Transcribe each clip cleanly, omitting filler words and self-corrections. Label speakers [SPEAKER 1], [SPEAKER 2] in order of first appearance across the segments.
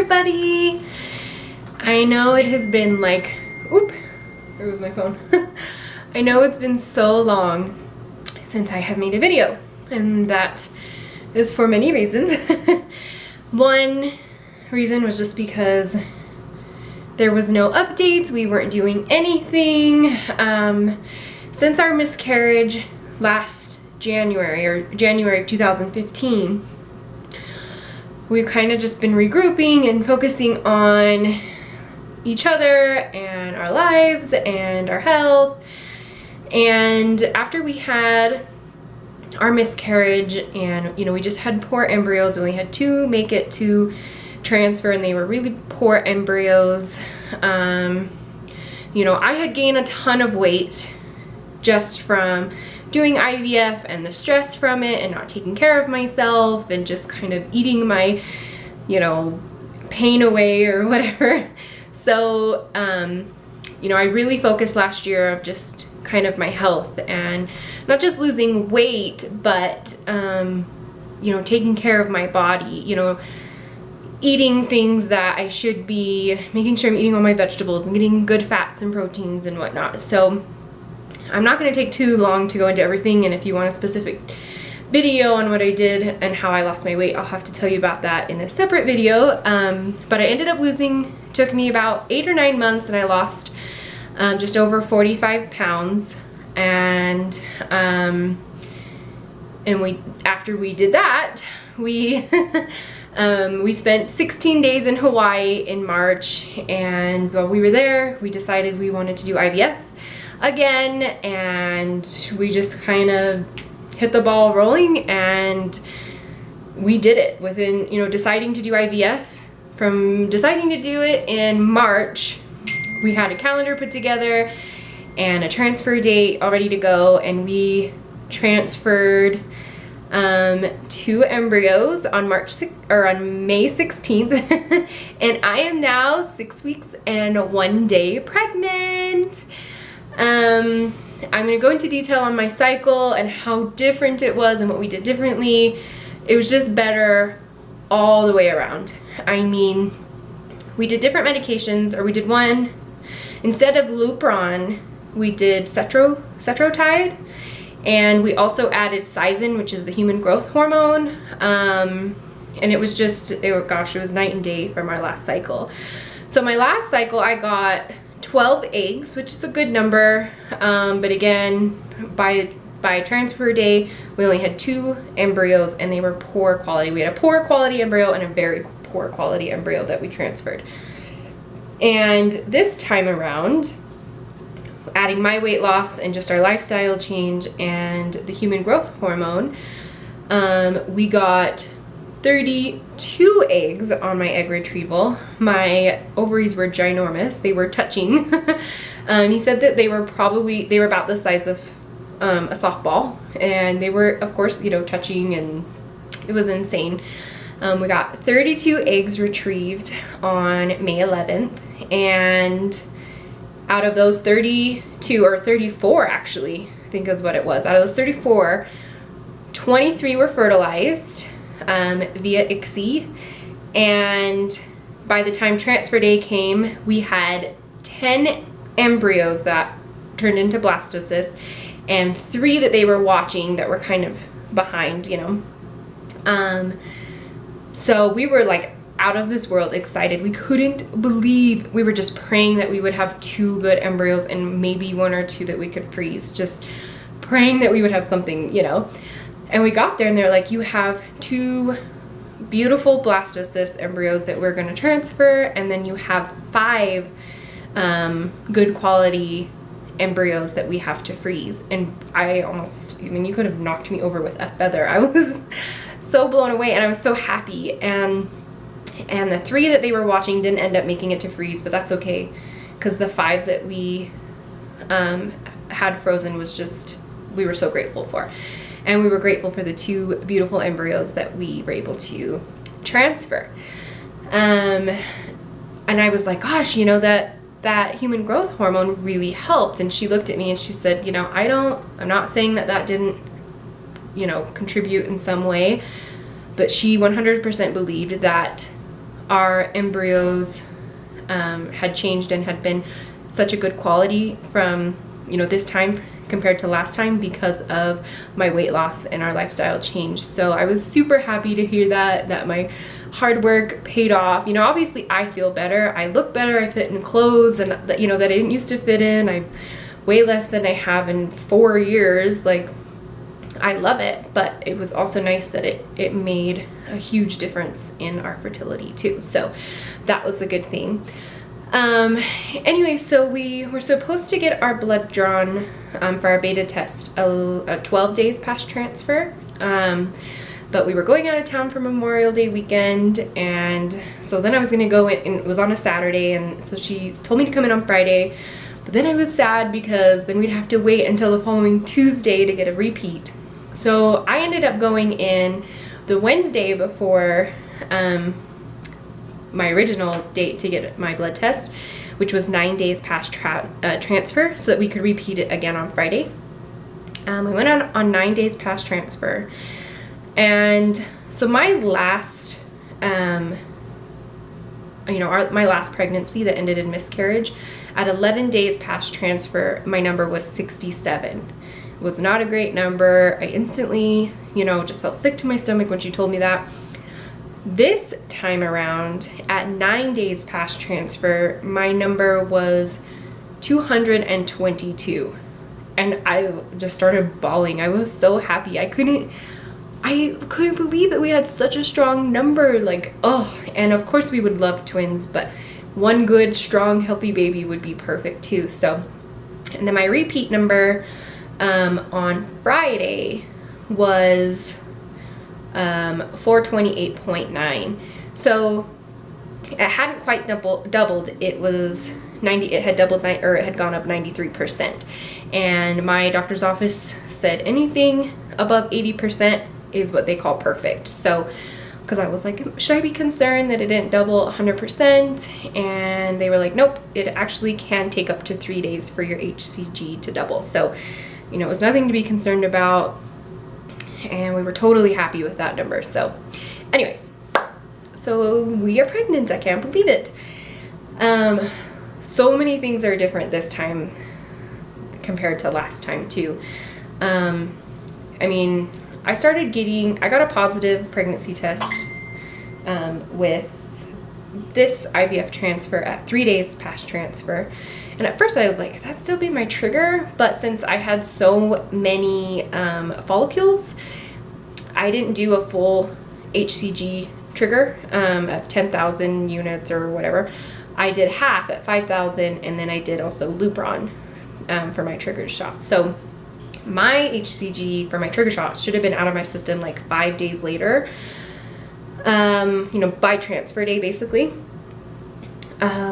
[SPEAKER 1] everybody! I know it has been like, oop, there was my phone. I know it's been so long since I have made a video, and that is for many reasons. One reason was just because there was no updates, we weren't doing anything. Since our miscarriage last January, or January of 2015, we've kind of just been regrouping and focusing on each other and our lives and our health. And after we had our miscarriage and, you know, we just had poor embryos, we only had 2 make it to transfer, and they were really poor embryos. You know, I had gained a ton of weight just from doing IVF and the stress from it and not taking care of myself and just kind of eating my, you know, pain away or whatever. So, you know, I really focused last year of just kind of my health and not just losing weight, but, you know, taking care of my body, you know, eating things that I should be, making sure I'm eating all my vegetables and getting good fats and proteins and whatnot. So I'm not going to take too long to go into everything, and if you want a specific video on what I did and how I lost my weight, I'll have to tell you about that in a separate video. But I ended up losing, took me about 8 or 9 months, and I lost just over 45 pounds. And we, after we did that, we we spent 16 days in Hawaii in March, and while we were there, we decided we wanted to do IVF again, and we just kind of hit the ball rolling, and we did it within, you know, deciding to do IVF. From deciding to do it in March, we had a calendar put together and a transfer date all ready to go, and we transferred 2 embryos on May 16th, and I am now 6 weeks and 1 day pregnant. I'm gonna go into detail on my cycle and how different it was and what we did differently. It was just better all the way around. I mean, we did different medications, or we did one, instead of Lupron, we did Cetrotide, and we also added Seizen, which is the human growth hormone. And it was just, gosh, it was night and day from our last cycle. So my last cycle, I got 12 eggs, which is a good number, but again, by transfer day, we only had 2 embryos, and they were poor quality. We had a poor quality embryo and a very poor quality embryo that we transferred. And this time around, adding my weight loss and just our lifestyle change and the human growth hormone, we got 32 eggs on my egg retrieval. My ovaries were ginormous. They were touching. He said that they were about the size of a softball, and they were, of course, you know, touching, and it was insane. We got 32 eggs retrieved on May 11th, and out of those 32, or 34 actually, I think is what it was, out of those 34, 23 were fertilized via ICSI, and by the time transfer day came, we had 10 embryos that turned into blastocysts, and 3 that they were watching that were kind of behind, you know. So we were like out of this world excited. We couldn't believe, we were just praying that we would have 2 good embryos and maybe 1 or 2 that we could freeze, just praying that we would have something, you know. And we got there, and they're like, you have 2 beautiful blastocyst embryos that we're going to transfer, and then you have 5 good quality embryos that we have to freeze. And I mean, you could have knocked me over with a feather. I was so blown away, and I was so happy. And the 3 that they were watching didn't end up making it to freeze, but that's okay, because the 5 that we had frozen was just, we were so grateful for. And we were grateful for the 2 beautiful embryos that we were able to transfer. And I was like, gosh, you know, that human growth hormone really helped. And she looked at me and she said, you know, I'm not saying that didn't, you know, contribute in some way, but she 100% believed that our embryos had changed and had been such a good quality from, you know, this time compared to last time because of my weight loss and our lifestyle change. So I was super happy to hear that my hard work paid off. You know, obviously I feel better, I look better, I fit in clothes and that, you know, that I didn't used to fit in. I weigh less than I have in 4 years. Like, I love it, but it was also nice that it made a huge difference in our fertility too. So that was a good thing. Anyway, so we were supposed to get our blood drawn for our beta test 12 days past transfer. But we were going out of town for Memorial Day weekend, and so then I was gonna go in, and it was on a Saturday, and so she told me to come in on Friday, but then I was sad because then we'd have to wait until the following Tuesday to get a repeat. So I ended up going in the Wednesday before my original date to get my blood test, which was 9 days past transfer, so that we could repeat it again on Friday. We went on 9 days past transfer. And so my last, my last pregnancy that ended in miscarriage, at 11 days past transfer, my number was 67. It was not a great number. I instantly, just felt sick to my stomach when she told me that. This time around, at 9 days past transfer, my number was 222. And I just started bawling. I was so happy. I couldn't believe that we had such a strong number. Like, oh, and of course we would love twins, but one good, strong, healthy baby would be perfect too. So, and then my repeat number on Friday was 428.9. So it hadn't quite doubled. It was 90. It had doubled, or it had gone up 93%. And my doctor's office said anything above 80% is what they call perfect. So, because I was like, should I be concerned that it didn't double 100%? And they were like, nope, it actually can take up to 3 days for your HCG to double. So, it was nothing to be concerned about. And we were totally happy with that number. So anyway, so we are pregnant. I can't believe it. So many things are different this time compared to last time too. I got a positive pregnancy test with this IVF transfer at 3 days past transfer. And at first I was like, that'd still be my trigger. But since I had so many follicles, I didn't do a full HCG trigger of 10,000 units or whatever. I did half at 5,000, and then I did also Lupron for my trigger shot. So my HCG for my trigger shot should have been out of my system like 5 days later, by transfer day basically.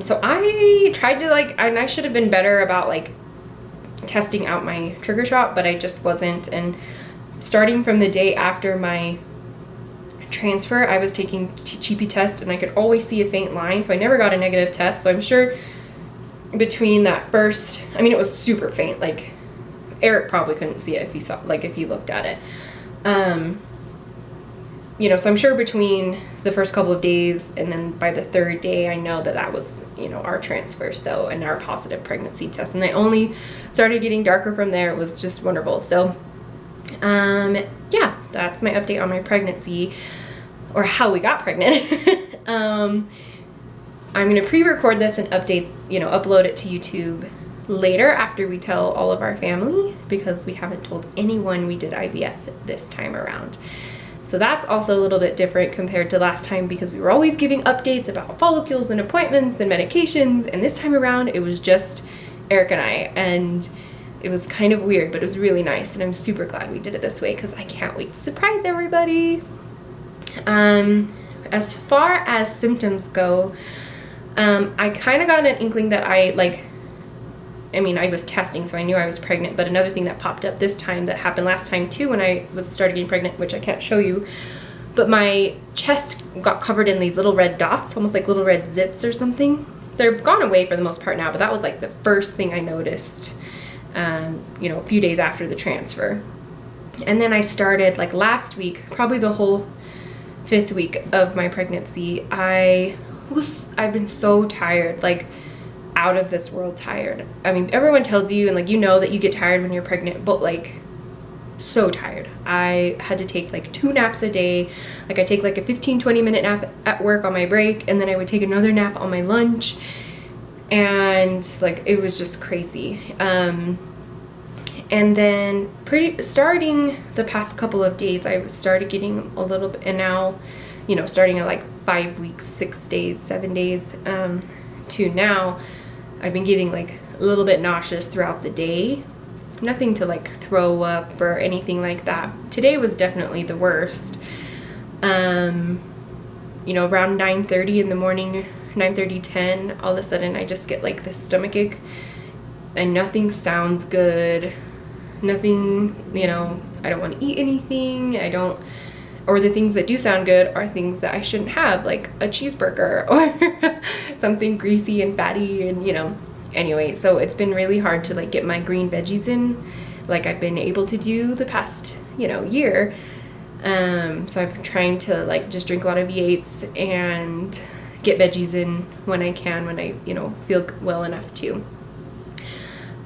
[SPEAKER 1] So I tried to and I should have been better about testing out my trigger shot, but I just wasn't. And starting from the day after my transfer, I was taking cheapy tests, and I could always see a faint line, so I never got a negative test. So I'm sure between that first, it was super faint. Like, Eric probably couldn't see it if he saw, if he looked at it. So I'm sure between the first couple of days and then by the 3rd day, I know that was, our transfer, and our positive pregnancy test. And they only started getting darker from there. It was just wonderful. So, yeah, that's my update on my pregnancy, or how we got pregnant. I'm going to pre-record this and upload it to YouTube later after we tell all of our family, because we haven't told anyone we did IVF this time around. So that's also a little bit different compared to last time, because we were always giving updates about follicles and appointments and medications, and this time around it was just Eric and I, and it was kind of weird, but it was really nice, and I'm super glad we did it this way because I can't wait to surprise everybody. As far as symptoms go, I kind of got an inkling that I was testing, so I knew I was pregnant, but another thing that popped up this time that happened last time too when I started getting pregnant, which I can't show you, but my chest got covered in these little red dots, almost like little red zits or something. They're gone away for the most part now, but that was the first thing I noticed, a few days after the transfer. And then I started last week, probably the whole 5th week of my pregnancy, I I've been so tired, like out of this world tired. I mean, everyone tells you, and like, you know that you get tired when you're pregnant, but like so tired. I had to take like 2 naps a day. Like I take like a 15-20 minute nap at work on my break, and then I would take another nap on my lunch, and like it was just crazy. And then starting the past couple of days, I started getting a little bit, and now, you know, starting at like 5 weeks, 6 days, 7 days, to now, I've been getting like a little bit nauseous throughout the day. Nothing to like throw up or anything like that. Today was definitely the worst. You know, around 9:30 in the morning, 9:30, 10, all of a sudden I just get like this stomach ache, and nothing sounds good. Nothing, you know, I don't want to eat anything. Or the things that do sound good are things that I shouldn't have, like a cheeseburger or something greasy and fatty, and you know. Anyway, so it's been really hard to like get my green veggies in like I've been able to do the past, you know, year. So I've been trying to like just drink a lot of V8s and get veggies in when I can, when I, you know, feel well enough to.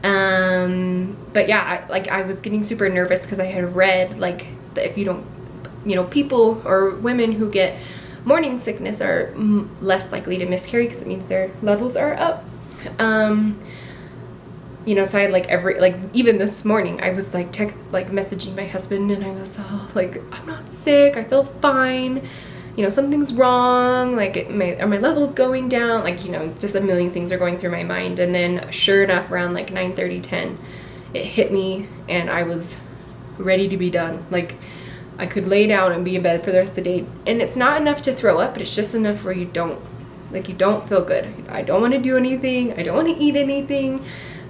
[SPEAKER 1] But yeah, I was getting super nervous because I had read like that if you don't, you know, people or women who get morning sickness are less likely to miscarry because it means their levels are up. You know, so I had like even this morning I was like messaging my husband, and I was like, I'm not sick, I feel fine, you know, something's wrong, like are my levels going down, like, you know, just a million things are going through my mind. And then sure enough, around like 9:30, 10, it hit me, and I was ready to be done. Like I could lay down and be in bed for the rest of the day, and it's not enough to throw up, but it's just enough where you don't feel good. I don't want to do anything, I don't want to eat anything,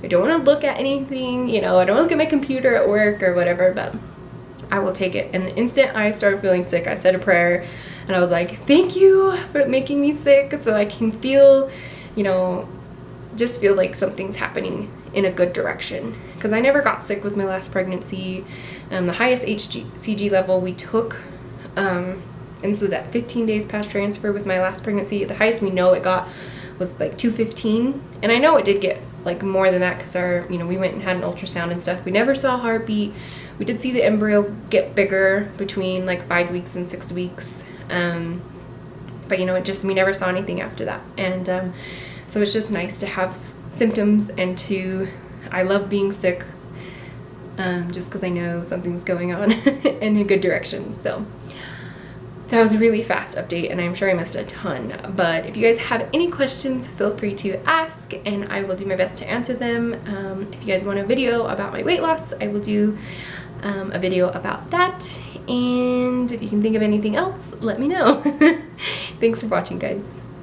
[SPEAKER 1] I don't want to look at anything, you know, I don't want to look at my computer at work or whatever, but I will take it. And the instant I started feeling sick, I said a prayer, and I was like, thank you for making me sick so I can feel, you know, just feel like something's happening in a good direction. Because I never got sick with my last pregnancy. The highest HCG level we took, and so that 15 days past transfer with my last pregnancy, the highest we know it got was like 215. And I know it did get like more than that because you know, we went and had an ultrasound and stuff. We never saw a heartbeat. We did see the embryo get bigger between like 5 weeks and 6 weeks. But you know, we never saw anything after that. And so it's just nice to have symptoms, and I love being sick, just because I know something's going on in a good direction. So that was a really fast update, and I'm sure I missed a ton. But if you guys have any questions, feel free to ask, and I will do my best to answer them. If you guys want a video about my weight loss, I will do a video about that. And if you can think of anything else, let me know. Thanks for watching, guys.